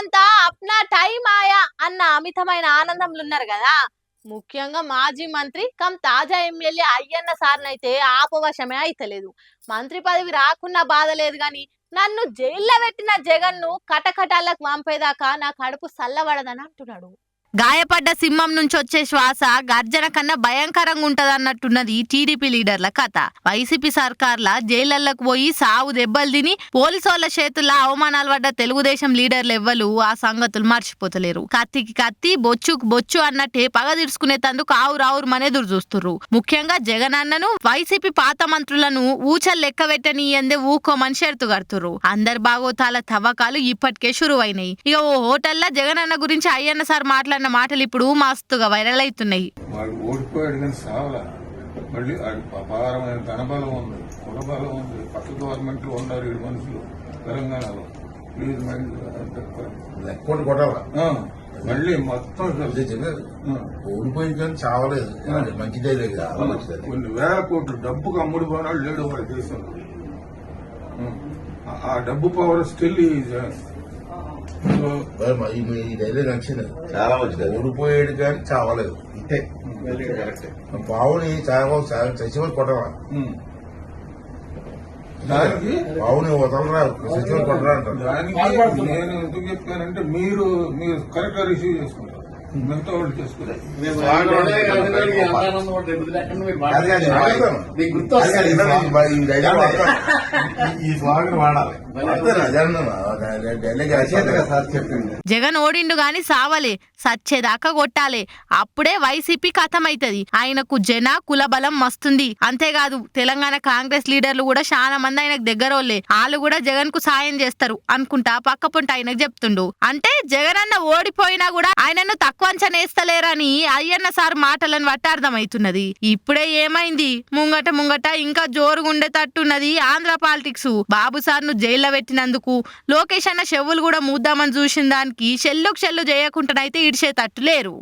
ఊరంతా అప్నా టైం ఆయా అన్న అమితమైన ఆనందంలో ఉన్నారు కదా. ముఖ్యంగా మాజీ మంత్రి కమ్ తాజా ఎమ్మెల్యే అయ్యన్న సార్నైతే ఆపవశమే అయితలేదు. మంత్రి పదవి రాకున్నా బాధ లేదు గాని నన్ను జైల్లో పెట్టిన జగన్ ను కటకటాలకు పంపేదాకా నా కడుపు సల్లబడదని అంటున్నాడు. గాయపడ్డ సింహం నుంచి వచ్చే శ్వాస గర్జన కన్నా భయంకరంగా ఉంటదన్నట్టున్నది టీడీపీ లీడర్ల కథ. వైసీపీ సర్కార్ల జైళ్లకు పోయి సావు దెబ్బలు తిని పోలీసోళ్ల చేతుల్లో అవమానాలు పడ్డ తెలుగుదేశం లీడర్లు ఎవ్వరు ఆ సంగతులు మర్చిపోతలేరు. కత్తికి కత్తి బొచ్చుకు బొచ్చు అన్నట్టే పగ తీర్చుకునేందుకు ఆవురావురు మనేదురు చూస్తుర్రు. ముఖ్యంగా జగన్ అన్నను వైసీపీ పాత మంత్రులను ఊచలు లెక్క పెట్టనీయందే ఊకోమని షరతు కడుతుర్రు. అందరి బాగోతాల తవ్వకాలు ఇప్పటికే షురువైనాయి. ఇక ఓ హోటల్లో జగన్ అన్న గురించి అయ్యన్న సార్ మాట్లాడిన మాటలు ఇప్పుడు మస్తుగా వైరల్ అవుతున్నాయి. వాడు ఓడిపోయాడు కానీ సావలా, మళ్ళీ అపారమైన ధనబలం ఉంది, కులబలం ఉంది. పక్క గవర్నమెంట్ లో ఉన్నారు 7 మనుషులు తెలంగాణలో. ప్లీజ్ మళ్ళీ మొత్తం ఓడిపోయి కానీ చావలేదు, మంచిదే లేదు. కొన్ని వేల కోట్లు డబ్బుకు అమ్ముడు పోనాడు లేడు వాడి దేశంలో. ఆ డబ్బు పవర్ స్టిల్ ఈ డైలాగ్ నచ్చింది, చాలా మంచిది. ఓడిపోయాడు కానీ చావలేదు, ఇంతే. బావుని చచ్చిపోయి కొట్టరా, దానికి బావుని వదలరా, చచ్చిపోయి కొట్టరా అంటారు. దానికి నేను ఎందుకు చెప్పానంటే మీరు కరెక్ట్ గా రిసీవ్ చేసుకుంటారు, మిగతా వాళ్ళు చేసుకుంటారు. ఈ స్వాగతం వాడాలి. జగన్ ఓడిండు గాని సావలే, సచ్చేదాకా కొట్టాలే, అప్పుడే వైసీపీ కథమైతది. ఆయనకు జన కుల బలం మస్తుంది. అంతేకాదు తెలంగాణ కాంగ్రెస్ లీడర్లు కూడా చాలా మంది ఆయనకు దగ్గరోళ్లే. వాళ్ళు కూడా జగన్ కు సాయం చేస్తారు అనుకుంటా పక్క పొంట ఆయనకు చెప్తుండు. అంటే జగన్ అన్న ఓడిపోయినా కూడా ఆయనను తక్కువ అంచనేస్తలేరని అయ్యన్న సార్ మాటలను బట్టి అర్థమవుతున్నది. ఇప్పుడే ఏమైంది, ముంగట ఇంకా జోరుగుండేటట్టున్నది ఆంధ్ర పాలిటిక్స్. బాబు సార్ ను జైల్లో పెట్టినందుకు లోకేష్ అన్న చెవులు కూడా మూద్దామని చూసిన దానికి చెల్లు చేయకుండానైతే ఇడిచేటట్టు లేరు.